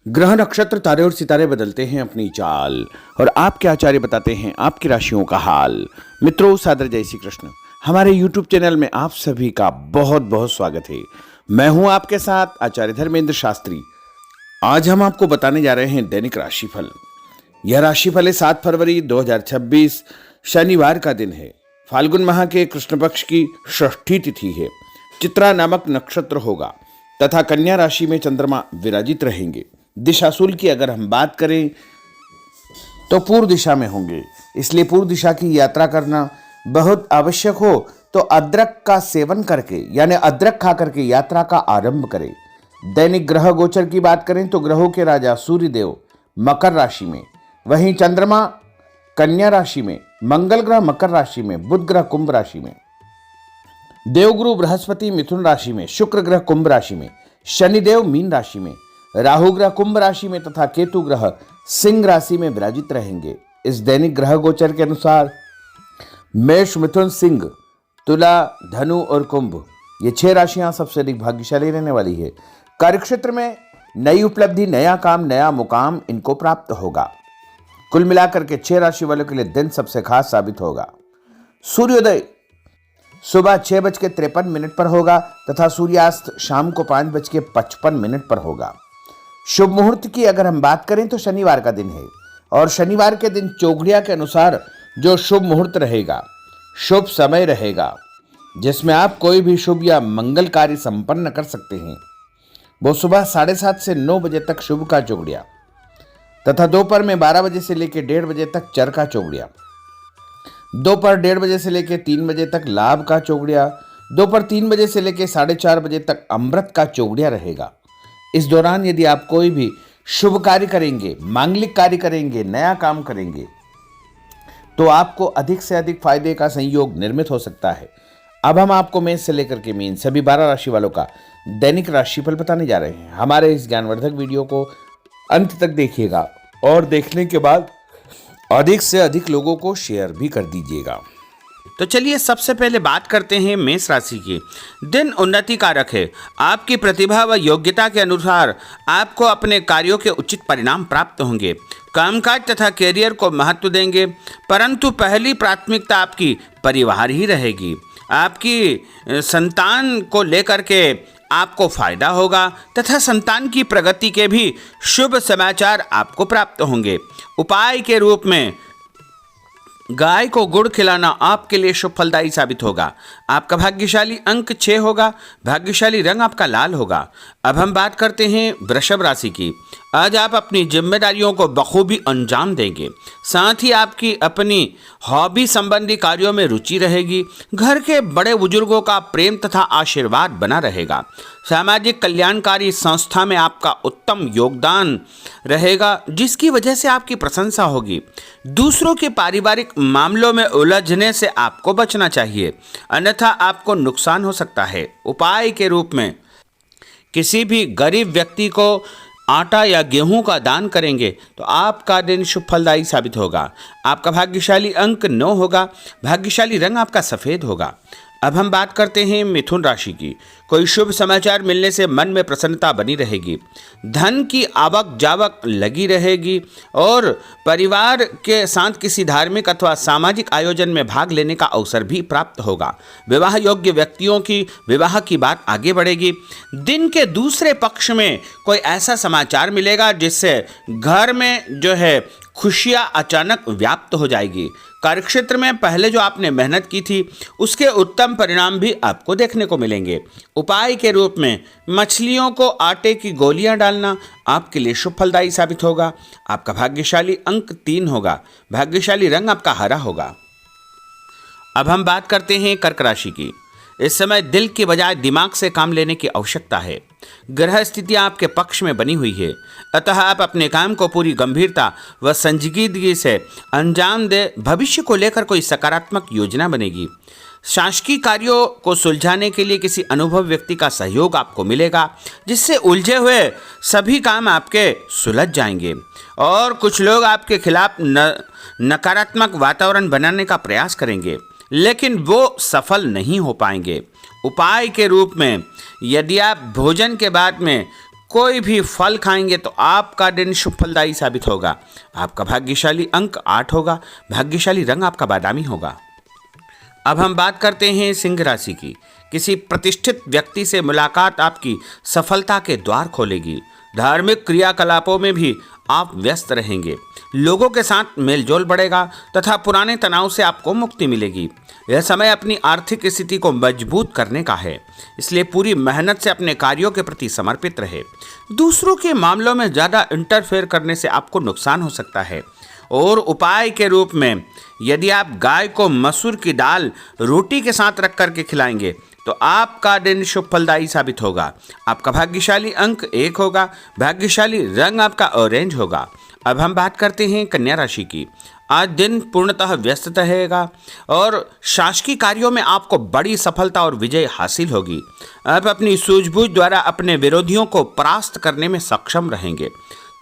ग्रह नक्षत्र तारे और सितारे बदलते हैं अपनी चाल और आपके आचार्य बताते हैं आपकी राशियों का हाल। मित्रों, सादर जय श्री कृष्ण। हमारे YouTube चैनल में आप सभी का बहुत बहुत स्वागत है। मैं हूं आपके साथ आचार्य धर्मेंद्र शास्त्री। आज हम आपको बताने जा रहे हैं दैनिक राशिफल। यह राशिफल है 7 फरवरी 2026 शनिवार का दिन है। फाल्गुन माह के कृष्ण पक्ष की षष्ठी तिथि है। चित्रा नामक नक्षत्र होगा तथा कन्या राशि में चंद्रमा विराजित रहेंगे। दिशाशूल की अगर हम बात करें तो पूर्व दिशा में होंगे, इसलिए पूर्व दिशा की यात्रा करना बहुत आवश्यक हो तो अदरक का सेवन करके यानी अदरक खा करके यात्रा का आरंभ करें। दैनिक ग्रह गोचर की बात करें तो ग्रहों के राजा सूर्य देव मकर राशि में, वहीं चंद्रमा कन्या राशि में, मंगल ग्रह मकर राशि में, बुध ग्रह कुंभ राशि में, देवगुरु बृहस्पति मिथुन राशि में, शुक्र ग्रह कुंभ राशि में, शनिदेव मीन राशि में, राहु ग्रह कुंभ राशि में तथा केतु ग्रह सिंह राशि में विराजित रहेंगे। इस दैनिक ग्रह गोचर के अनुसार मेष, मिथुन, सिंह, तुला, धनु और कुंभ ये 6 राशियां सबसे अधिक भाग्यशाली रहने वाली है। कार्यक्षेत्र में नई उपलब्धि, नया काम, नया मुकाम इनको प्राप्त होगा। कुल मिलाकर के 6 राशि वालों के लिए दिन सबसे खास साबित होगा। सूर्योदय सुबह 6:53 पर होगा तथा सूर्यास्त शाम को 5:55 पर होगा। शुभ मुहूर्त की अगर हम बात करें तो शनिवार का दिन है और शनिवार के दिन चौघड़िया के अनुसार जो शुभ मुहूर्त रहेगा, शुभ समय रहेगा जिसमें आप कोई भी शुभ या मंगल कार्य संपन्न कर सकते हैं, वो सुबह 7:30 से 9 बजे तक शुभ का चौघड़िया तथा दोपहर में 12 बजे से लेकर 1:30 बजे तक चर का चौघड़िया, दोपहर 1:30 बजे से लेकर 3 बजे तक लाभ का चौघड़िया, दोपहर 3 बजे से लेकर 4:30 बजे तक अमृत का चौघड़िया रहेगा। इस दौरान यदि आप कोई भी शुभ कार्य करेंगे, मांगलिक कार्य करेंगे, नया काम करेंगे तो आपको अधिक से अधिक फायदे का संयोग निर्मित हो सकता है। अब हम आपको मेष से लेकर के मीन सभी 12 राशि वालों का दैनिक राशिफल बताने जा रहे हैं। हमारे इस ज्ञानवर्धक वीडियो को अंत तक देखिएगा और देखने के बाद अधिक से अधिक लोगों को शेयर भी कर दीजिएगा। तो चलिए सबसे पहले बात करते हैं मेष राशि की। दिन उन्नति कारक है। आपकी प्रतिभा व योग्यता के अनुसार आपको अपने कार्यों के उचित परिणाम प्राप्त होंगे। कामकाज तथा कैरियर को महत्व देंगे, परंतु पहली प्राथमिकता आपकी परिवार ही रहेगी। आपकी संतान को लेकर के आपको फायदा होगा तथा संतान की प्रगति के भी शुभ समाचार आपको प्राप्त होंगे। उपाय के रूप में गाय को गुड़ खिलाना आपके लिए शुभ फलदायी साबित होगा। आपका भाग्यशाली अंक 6 होगा। भाग्यशाली रंग आपका लाल होगा। अब हम बात करते हैं वृषभ राशि की। आज आप अपनी जिम्मेदारियों को बखूबी अंजाम देंगे। साथ ही आपकी अपनी हॉबी संबंधी कार्यों में रुचि रहेगी। घर के बड़े बुजुर्गों का प्रेम तथा आशीर्वाद बना रहेगा। सामाजिक कल्याणकारी संस्था में आपका उत्तम योगदान रहेगा, जिसकी वजह से आपकी प्रशंसा होगी। दूसरों के पारिवारिक मामलों में उलझने से आपको बचना चाहिए, अन्यथा आपको नुकसान हो सकता है। उपाय के रूप में किसी भी गरीब व्यक्ति को आटा या गेहूं का दान करेंगे तो आपका दिन शुभ फलदायी साबित होगा। आपका भाग्यशाली अंक 9 होगा। भाग्यशाली रंग आपका सफ़ेद होगा। अब हम बात करते हैं मिथुन राशि की। कोई शुभ समाचार मिलने से मन में प्रसन्नता बनी रहेगी। धन की आवक जावक लगी रहेगी और परिवार के साथ किसी धार्मिक अथवा सामाजिक आयोजन में भाग लेने का अवसर भी प्राप्त होगा। विवाह योग्य व्यक्तियों की विवाह की बात आगे बढ़ेगी। दिन के दूसरे पक्ष में कोई ऐसा समाचार मिलेगा जिससे घर में जो है खुशियां अचानक व्याप्त हो जाएगी। कार्यक्षेत्र में पहले जो आपने मेहनत की थी उसके उत्तम परिणाम भी आपको देखने को मिलेंगे। उपाय के रूप में मछलियों को आटे की गोलियां डालना आपके लिए शुभ फलदायी साबित होगा। आपका भाग्यशाली अंक 3 होगा। भाग्यशाली रंग आपका हरा होगा। अब हम बात करते हैं कर्क राशि की। इस समय दिल के बजाय दिमाग से काम लेने की आवश्यकता है। ग्रह स्थितियां आपके पक्ष में बनी हुई है, अतः आप अपने काम को पूरी गंभीरता व संजीदगी से अंजाम दे। भविष्य को लेकर कोई सकारात्मक योजना बनेगी। शासकीय कार्यों को सुलझाने के लिए किसी अनुभवी व्यक्ति का सहयोग आपको मिलेगा, जिससे उलझे हुए सभी काम आपके सुलझ जाएंगे और कुछ लोग आपके खिलाफ नकारात्मक वातावरण बनाने का प्रयास करेंगे, लेकिन वो सफल नहीं हो पाएंगे। उपाय के रूप में यदि आप भोजन के बाद में कोई भी फल खाएंगे तो आपका दिन शुभ फलदायी साबित होगा। आपका भाग्यशाली अंक 8 होगा। भाग्यशाली रंग आपका बादामी होगा। अब हम बात करते हैं सिंह राशि की। किसी प्रतिष्ठित व्यक्ति से मुलाकात आपकी सफलता के द्वार खोलेगी। धार्मिक क्रियाकलापों में भी आप व्यस्त रहेंगे। लोगों के साथ मेलजोल बढ़ेगा तथा पुराने तनाव से आपको मुक्ति मिलेगी। यह समय अपनी आर्थिक स्थिति को मजबूत करने का है, इसलिए पूरी मेहनत से अपने कार्यों के प्रति समर्पित रहे। दूसरों के मामलों में ज़्यादा इंटरफेयर करने से आपको नुकसान हो सकता है। और उपाय के रूप में यदि आप गाय को मसूर की दाल रोटी के साथ रख करके खिलाएंगे तो आपका दिन शुभ फलदायी साबित होगा। आपका भाग्यशाली अंक 1 होगा। भाग्यशाली रंग आपका ऑरेंज होगा। अब हम बात करते हैं कन्या राशि की। आज दिन पूर्णतः व्यस्त रहेगा और शासकीय कार्यों में आपको बड़ी सफलता और विजय हासिल होगी। आप अपनी सूझबूझ द्वारा अपने विरोधियों को परास्त करने में सक्षम रहेंगे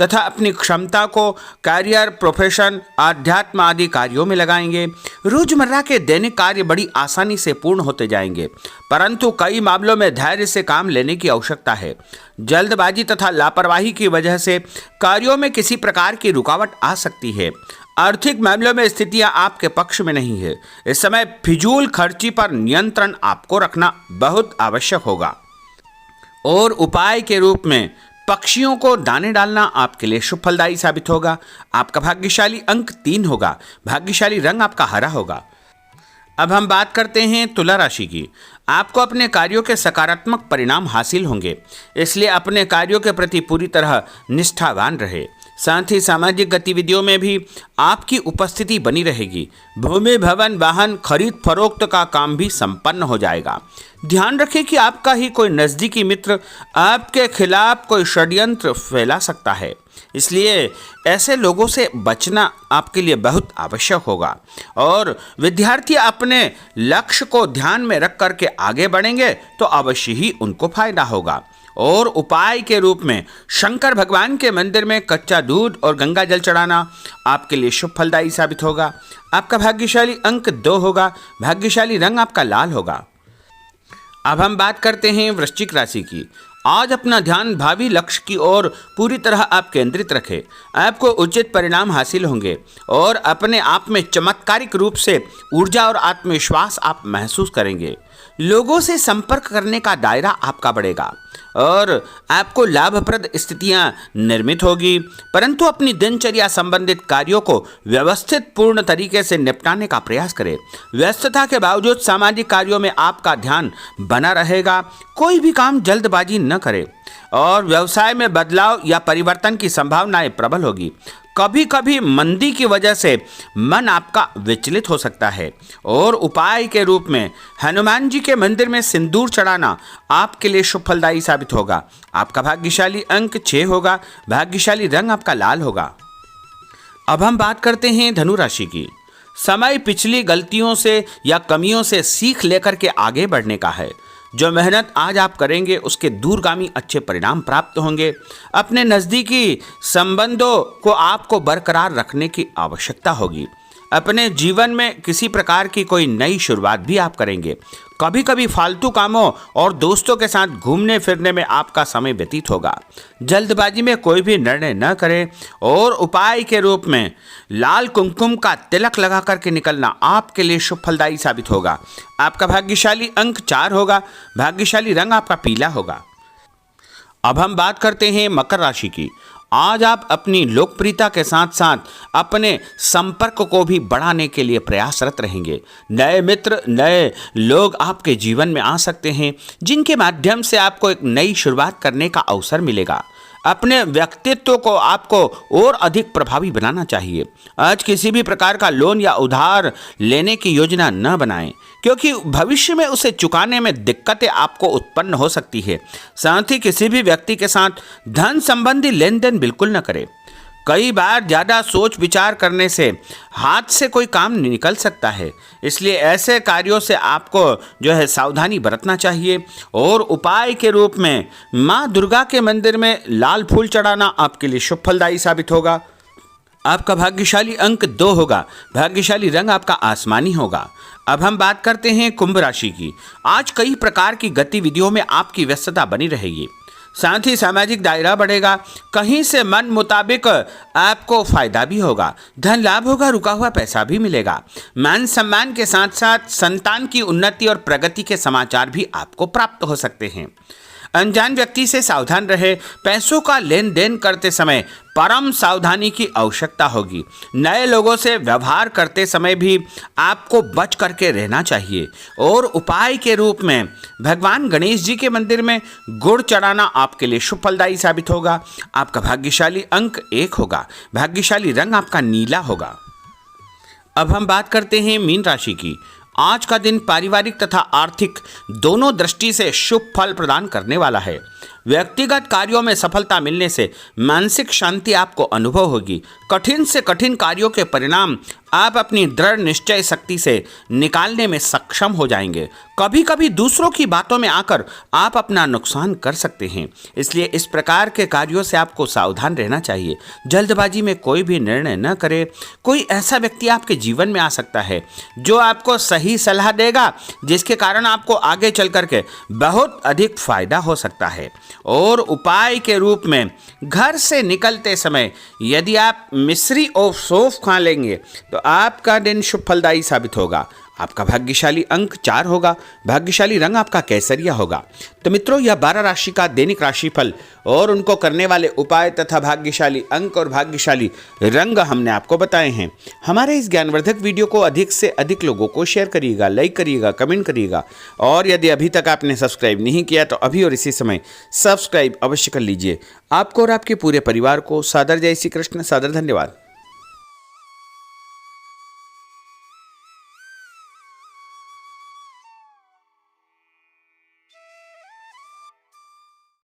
तथा अपनी क्षमता को करियर, प्रोफेशन, आध्यात्म आदि कार्यों में लगाएंगे। रोजमर्रा के दैनिक कार्य बड़ी आसानी से पूर्ण होते जाएंगे, परंतु कई मामलों में धैर्य से काम लेने की आवश्यकता है। जल्दबाजी तथा लापरवाही की वजह से कार्यों में किसी प्रकार की रुकावट आ सकती है। आर्थिक मामलों में स्थितियां आपके पक्ष में नहीं है। इस समय फिजूल खर्ची पर नियंत्रण आपको रखना बहुत आवश्यक होगा। और उपाय के रूप में पक्षियों को दाने डालना आपके लिए शुभ फलदायी साबित होगा। आपका भाग्यशाली अंक 3 होगा। भाग्यशाली रंग आपका हरा होगा। अब हम बात करते हैं तुला राशि की। आपको अपने कार्यों के सकारात्मक परिणाम हासिल होंगे, इसलिए अपने कार्यों के प्रति पूरी तरह निष्ठावान रहे। साथ ही सामाजिक गतिविधियों में भी आपकी उपस्थिति बनी रहेगी। भूमि, भवन, वाहन खरीद फरोख्त का काम भी संपन्न हो जाएगा। ध्यान रखें कि आपका ही कोई नज़दीकी मित्र आपके खिलाफ कोई षड्यंत्र फैला सकता है, इसलिए ऐसे लोगों से बचना आपके लिए बहुत आवश्यक होगा। और विद्यार्थी अपने लक्ष्य को ध्यान में रख करके आगे बढ़ेंगे तो अवश्य ही उनको फायदा होगा। और उपाय के रूप में शंकर भगवान के मंदिर में कच्चा दूध और गंगा जल चढ़ाना आपके लिए शुभ फलदायी साबित होगा। आपका भाग्यशाली अंक 2 होगा। भाग्यशाली रंग आपका लाल होगा। अब हम बात करते हैं वृश्चिक राशि की। आज अपना ध्यान भावी लक्ष्य की ओर पूरी तरह आप केंद्रित रखें। आपको उचित परिणाम हासिल होंगे और अपने आप में चमत्कारिक रूप से ऊर्जा और आत्मविश्वास आप महसूस करेंगे। लोगों से संपर्क करने का दायरा आपका बढ़ेगा और आपको लाभप्रद स्थितियां निर्मित होगी, परंतु अपनी दिनचर्या संबंधित कार्यों को व्यवस्थित पूर्ण तरीके से निपटाने का प्रयास करें। व्यस्तता के बावजूद सामाजिक कार्यों में आपका ध्यान बना रहेगा। कोई भी काम जल्दबाजी न करें और व्यवसाय में बदलाव या परिवर्तन की संभावनाएं प्रबल होगी। कभी कभी मंदी की वजह से मन आपका विचलित हो सकता है। और उपाय के रूप में हनुमान जी के मंदिर में सिंदूर चढ़ाना आपके लिए शुभ फलदायी साबित होगा। आपका भाग्यशाली अंक 6 होगा। भाग्यशाली रंग आपका लाल होगा। अब हम बात करते हैं धनु राशि की। समय पिछली गलतियों से या कमियों से सीख लेकर के आगे बढ़ने का है। जो मेहनत आज आप करेंगे उसके दूरगामी अच्छे परिणाम प्राप्त होंगे। अपने नज़दीकी संबंधों को आपको बरकरार रखने की आवश्यकता होगी। अपने जीवन में किसी प्रकार की कोई नई शुरुआत भी आप करेंगे। कभी कभी फालतू कामों और दोस्तों के साथ घूमने फिरने में आपका समय व्यतीत होगा। जल्दबाजी में कोई भी निर्णय न करें। और उपाय के रूप में लाल कुमकुम का तिलक लगा करके निकलना आपके लिए शुभ फलदायी साबित होगा। आपका भाग्यशाली अंक 4 होगा। भाग्यशाली रंग आपका पीला होगा। अब हम बात करते हैं मकर राशि की। आज आप अपनी लोकप्रियता के साथ साथ अपने संपर्क को भी बढ़ाने के लिए प्रयासरत रहेंगे। नए मित्र, नए लोग आपके जीवन में आ सकते हैं, जिनके माध्यम से आपको एक नई शुरुआत करने का अवसर मिलेगा। अपने व्यक्तित्व को आपको और अधिक प्रभावी बनाना चाहिए। आज किसी भी प्रकार का लोन या उधार लेने की योजना न बनाएं, क्योंकि भविष्य में उसे चुकाने में दिक्कतें आपको उत्पन्न हो सकती है। साथ ही किसी भी व्यक्ति के साथ धन संबंधी लेन देन बिल्कुल न करें। कई बार ज़्यादा सोच विचार करने से हाथ से कोई काम निकल सकता है, इसलिए ऐसे कार्यों से आपको जो है सावधानी बरतना चाहिए। और उपाय के रूप में माँ दुर्गा के मंदिर में लाल फूल चढ़ाना आपके लिए शुभ फलदायी साबित होगा। आपका भाग्यशाली अंक 2 होगा। भाग्यशाली रंग आपका आसमानी होगा। अब हम बात करते हैं कुंभ राशि की। आज कई प्रकार की गतिविधियों में आपकी व्यस्तता बनी रहेगी। साथ ही सामाजिक दायरा बढ़ेगा। कहीं से मन मुताबिक आपको फायदा भी होगा, धन लाभ होगा, रुका हुआ पैसा भी मिलेगा। मान सम्मान के साथ साथ संतान की उन्नति और प्रगति के समाचार भी आपको प्राप्त हो सकते हैं। अनजान व्यक्ति से सावधान रहे। पैसों का लेन देन करते समय परम सावधानी की आवश्यकता होगी। नए लोगों से व्यवहार करते समय भी आपको बच करके रहना चाहिए। और उपाय के रूप में भगवान गणेश जी के मंदिर में गुड़ चढ़ाना आपके लिए शुभ फलदायी साबित होगा। आपका भाग्यशाली अंक 1 होगा। भाग्यशाली रंग आपका नीला होगा। अब हम बात करते हैं मीन राशि की। आज का दिन पारिवारिक तथा आर्थिक दोनों दृष्टि से शुभ फल प्रदान करने वाला है। व्यक्तिगत कार्यों में सफलता मिलने से मानसिक शांति आपको अनुभव होगी। कठिन से कठिन कार्यों के परिणाम आप अपनी दृढ़ निश्चय शक्ति से निकालने में सक्षम हो जाएंगे। कभी कभी दूसरों की बातों में आकर आप अपना नुकसान कर सकते हैं, इसलिए इस प्रकार के कार्यों से आपको सावधान रहना चाहिए। जल्दबाजी में कोई भी निर्णय न करें। कोई ऐसा व्यक्ति आपके जीवन में आ सकता है जो आपको सही सलाह देगा, जिसके कारण आपको आगे चल करके बहुत अधिक फायदा हो सकता है। और उपाय के रूप में घर से निकलते समय यदि आप मिश्री और सौंफ खा लेंगे तो आपका दिन शुभ फलदायी साबित होगा। आपका भाग्यशाली अंक 4 होगा। भाग्यशाली रंग आपका केसरिया होगा। तो मित्रों, यह 12 राशि का दैनिक राशिफल और उनको करने वाले उपाय तथा भाग्यशाली अंक और भाग्यशाली रंग हमने आपको बताए हैं। हमारे इस ज्ञानवर्धक वीडियो को अधिक से अधिक लोगों को शेयर करिएगा, लाइक करिएगा, कमेंट करिएगा। और यदि अभी तक आपने सब्सक्राइब नहीं किया तो अभी और इसी समय सब्सक्राइब अवश्य कर लीजिए। आपको और आपके पूरे परिवार को सादर जय श्री कृष्ण, सादर धन्यवाद।